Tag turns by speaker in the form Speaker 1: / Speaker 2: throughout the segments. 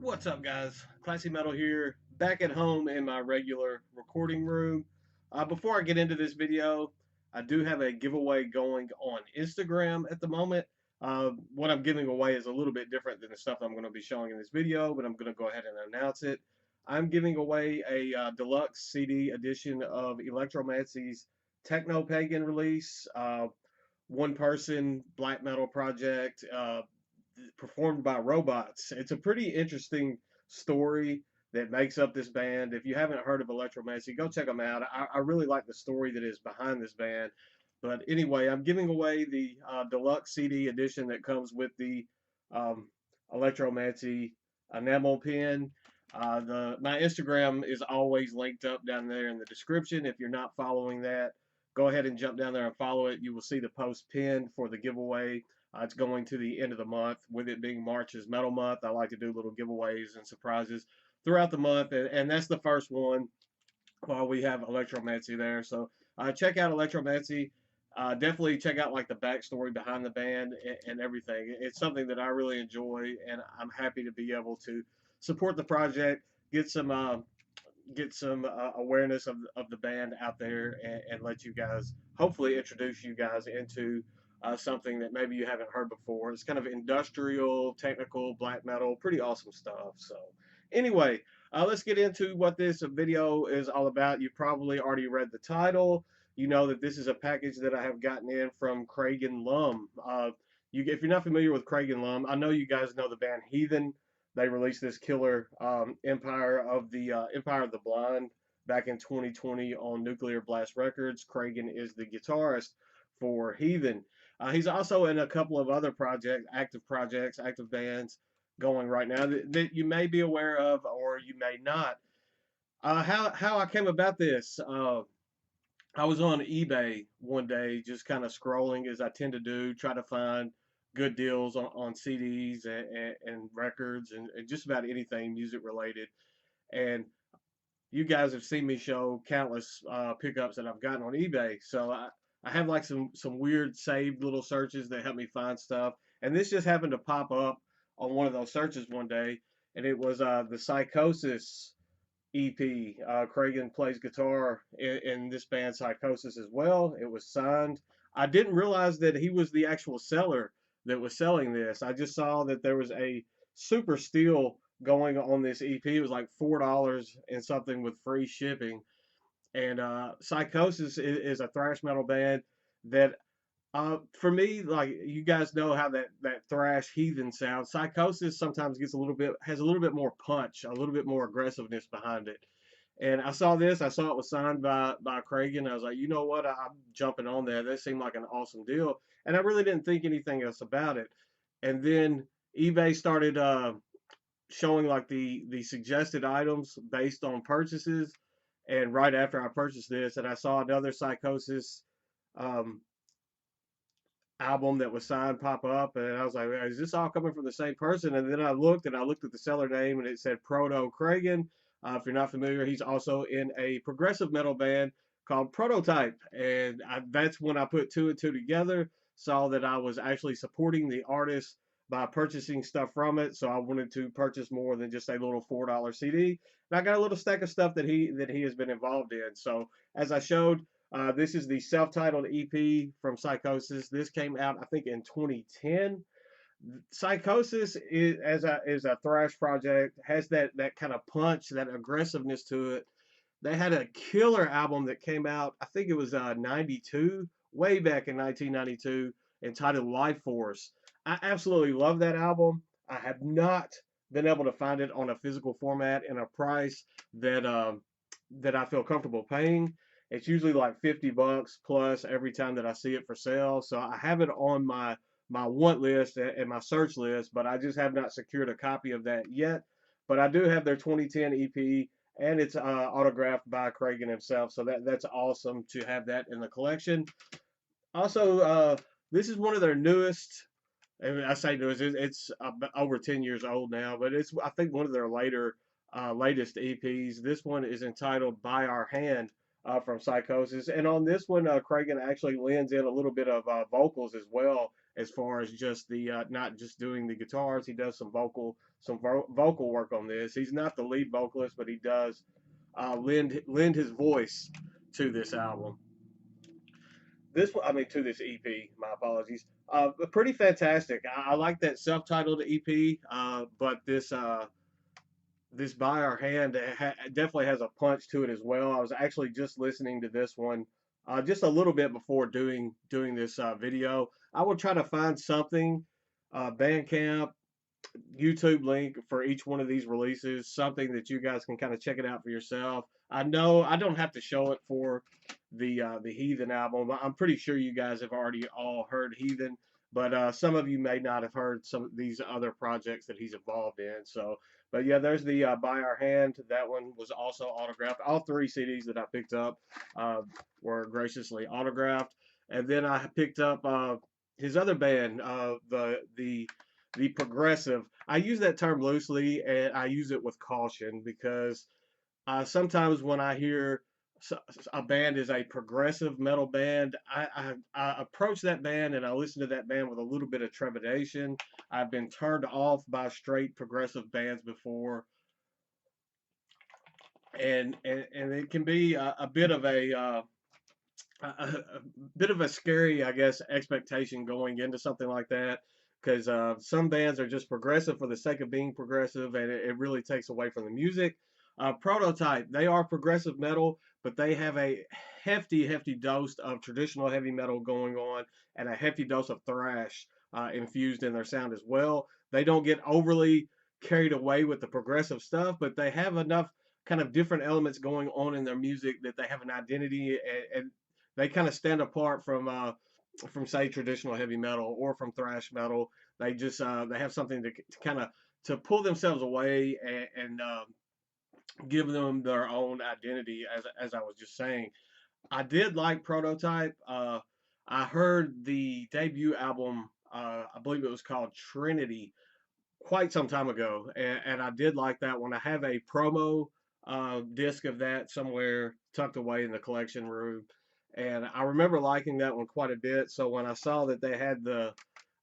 Speaker 1: What's up, guys? Classy Metal here, back at home in my regular recording room. Before I get into this video, I do have a giveaway going on Instagram at the moment. What I'm giving away is a little bit different than the stuff I'm going to be showing in this video, but I'm going to go ahead and announce it. I'm giving away a deluxe CD edition of Electromancy's Techno Pagan release, one person black metal project. Performed by robots. It's a pretty interesting story that makes up this band. If you haven't heard of Electromancy, go check them out. I really like the story that is behind this band. But anyway, I'm giving away the deluxe CD edition that comes with the um, Electromancy enamel pin. My Instagram is always linked up down there in the description. If you're not following that, go ahead and jump down there and follow it. You will see the post pinned for the giveaway. It's going to the end of the month. With it being March's Metal Month, I like to do little giveaways and surprises throughout the month, and that's the first one while we have Electromancy there. So check out Electromancy. Definitely check out like the backstory behind the band and everything. It's something that I really enjoy, and I'm happy to be able to support the project, get some awareness of the band out there, and let you guys hopefully introduce you guys into something that maybe you haven't heard before. It's kind of industrial, technical, black metal, pretty awesome stuff. So anyway, let's get into what this video is all about. You probably already read the title. You know that this is a package that I have gotten in from Kragen Lum. If you're not familiar with Kragen Lum, I know you guys know the band Heathen. They released this killer Empire of the Blind back in 2020 on Nuclear Blast Records. Kragen is the guitarist for Heathen. He's also in a couple of other projects, active bands going right now that you may be aware of or you may not. How I came about this, I was on eBay one day, just kind of scrolling as I tend to do, try to find good deals on CDs and records and just about anything music related. And you guys have seen me show countless pickups that I've gotten on eBay. So I have like some weird saved little searches that help me find stuff. And this just happened to pop up on one of those searches one day, and it was the Psychosis EP. Kragen plays guitar in this band Psychosis as well. It was signed. I didn't realize that he was the actual seller that was selling this. I just saw that there was a super steal going on this EP. It was like $4 and something with free shipping. And Psychosis is a thrash metal band that for me, like you guys know how that thrash heathen sounds. Psychosis sometimes has a little bit more punch, a little bit more aggressiveness behind it. And I saw this. I saw it was signed by Kragen. I was like, you know what? I'm jumping on there. That seemed like an awesome deal, and I really didn't think anything else about it. And then eBay started showing like the suggested items based on purchases. And right after I purchased this, and I saw another Psychosis um, album that was signed pop up, and I was like, is this all coming from the same person? And then I looked at the seller name, and it said Proto Kragen. If you're not familiar, he's also in a progressive metal band called Prototype, and that's when I put two and two together, saw that I was actually supporting the artist by purchasing stuff from it. So I wanted to purchase more than just a little $4 CD. And I got a little stack of stuff that he has been involved in. So as I showed, this is the self-titled EP from Psychosis. This came out, I think, in 2010. Psychosis is a thrash project, has that kind of punch, that aggressiveness to it. They had a killer album that came out, I think it was 92, way back in 1992, entitled Life Force. I absolutely love that album. I have not been able to find it on a physical format and a price that I feel comfortable paying. It's usually like $50 plus every time that I see it for sale. So I have it on my want list and my search list, but I just have not secured a copy of that yet. But I do have their 2010 EP, and it's autographed by Kragen himself. So that's awesome to have that in the collection. Also, this is one of their newest. And I say newest, it's over 10 years old now, but it's I think one of their latest EPs. This one is entitled "By Our Hand" from Psychosis, and on this one, Kragen actually lends in a little bit of vocals as well as far as just the not just doing the guitars. He does some vocal work on this. He's not the lead vocalist, but he does lend his voice to this album. To this EP. My apologies. But pretty fantastic. I like that self-titled EP, but this By Our Hand definitely has a punch to it as well. I was actually just listening to this one just a little bit before doing this video. I will try to find something, Bandcamp, YouTube link for each one of these releases, something that you guys can kind of check it out for yourself. I know I don't have to show it for the Heathen album. I'm pretty sure you guys have already all heard Heathen, but some of you may not have heard some of these other projects that he's involved in. So, but yeah, there's the By Our Hand. That one was also autographed. All three CDs that I picked up uh, were graciously autographed, and then I picked up his other band, the progressive. I use that term loosely, and I use it with caution because sometimes when I hear a band is a progressive metal band, I approach that band and I listen to that band with a little bit of trepidation. I've been turned off by straight progressive bands before, and it can be a bit of a bit of a scary, I guess, expectation going into something like that because some bands are just progressive for the sake of being progressive, and it really takes away from the music. Prototype, they are progressive metal, but they have a hefty, hefty dose of traditional heavy metal going on and a hefty dose of thrash infused in their sound as well. They don't get overly carried away with the progressive stuff, but they have enough kind of different elements going on in their music that they have an identity, and they kind of stand apart from say traditional heavy metal or from thrash metal. They have something to kind of to pull themselves away and give them their own identity. As I was just saying, I did like Prototype. I heard the debut album. I believe it was called Trinity quite some time ago, and I did like that one. I have a promo disc of that somewhere tucked away in the collection room, and I remember liking that one quite a bit. So when I saw that they had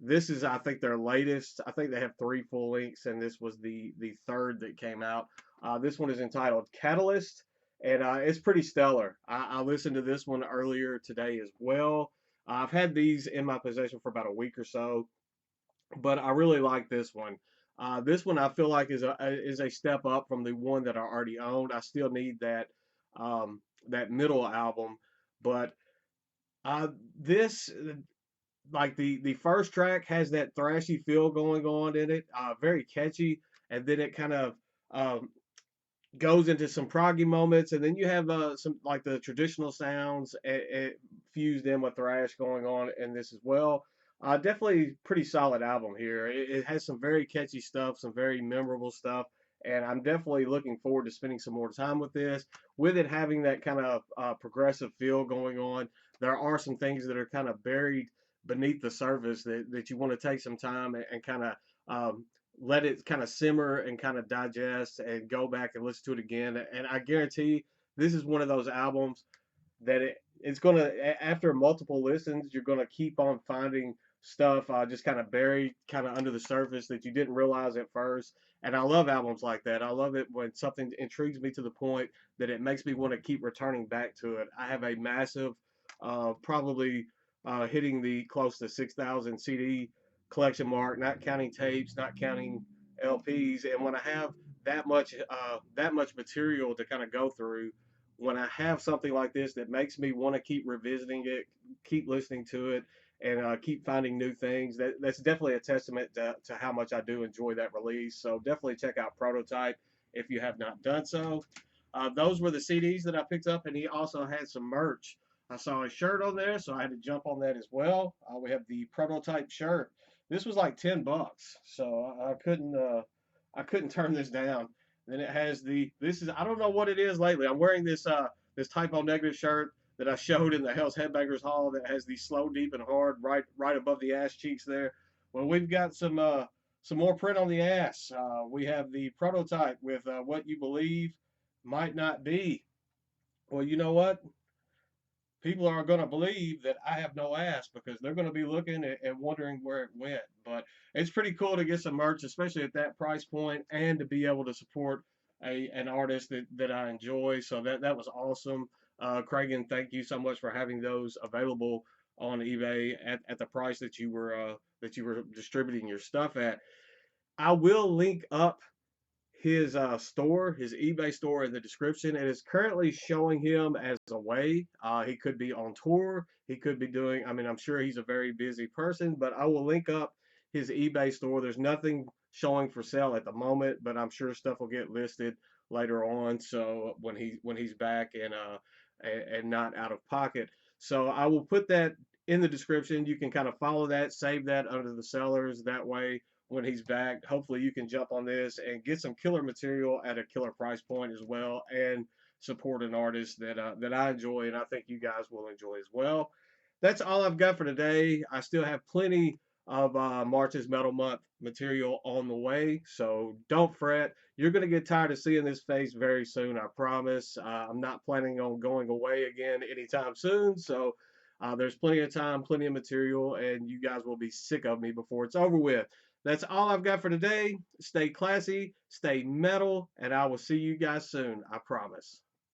Speaker 1: this is I think their latest. I think they have three full lengths, and this was the third that came out. This one is entitled Catalyst, and it's pretty stellar. I listened to this one earlier today as well. I've had these in my possession for about a week or so, but I really like this one. This one I feel like is a step up from the one that I already owned. I still need that middle album, but uh, this like the first track has that thrashy feel going on in it, very catchy, and then it kind of um, goes into some proggy moments, and then you have some like the traditional sounds fused in with thrash going on in this as well. Definitely pretty solid album here. It has some very catchy stuff, some very memorable stuff, and I'm definitely looking forward to spending some more time with this. With it having that kind of progressive feel going on, there are some things that are kind of buried beneath the surface that you want to take some time and kind of let it kind of simmer and kind of digest and go back and listen to it again. And I guarantee this is one of those albums that it's going to, after multiple listens, you're going to keep on finding stuff just kind of buried kind of under the surface that you didn't realize at first. And I love albums like that. I love it when something intrigues me to the point that it makes me want to keep returning back to it. I have a massive, probably hitting the close to 6,000 CD collection mark, not counting tapes, not counting LPs. And when I have that much material to kind of go through, when I have something like this that makes me want to keep revisiting it, keep listening to it, and keep finding new things, that's definitely a testament to how much I do enjoy that release. So definitely check out Prototype if you have not done so. Those were the CDs that I picked up, and he also had some merch. I saw a shirt on there, so I had to jump on that as well. We have the Prototype shirt. This was like $10, so I couldn't turn this down. Then it has this is I don't know what it is lately. I'm wearing this Typo Negative shirt that I showed in the Hell's Headbangers Hall that has the slow, deep, and hard right above the ass cheeks there. Well, we've got some more print on the ass. We have the Prototype with What You Believe Might Not Be. Well, you know what? people are going to believe that I have no ass because they're going to be looking and wondering where it went. But it's pretty cool to get some merch, especially at that price point, and to be able to support an artist that I enjoy. So that was awesome. Kragen, thank you so much for having those available on eBay at the price that you were distributing your stuff at. I will link up his store, his eBay store in the description. It is currently showing him as away. He could be on tour. He could be doing, I mean, I'm sure he's a very busy person, but I will link up his eBay store. There's nothing showing for sale at the moment, but I'm sure stuff will get listed later on. So when he's back and not out of pocket. So I will put that in the description. You can kind of follow that, save that under the sellers. That way when he's back. Hopefully, you can jump on this and get some killer material at a killer price point as well, and support an artist that I enjoy and I think you guys will enjoy as well. That's all I've got for today. I still have plenty of March's Metal Month material on the way, so don't fret. You're going to get tired of seeing this face very soon, I promise. I'm not planning on going away again anytime soon, so there's plenty of time, plenty of material, and you guys will be sick of me before it's over with. That's all I've got for today. Stay classy, stay metal, and I will see you guys soon. I promise.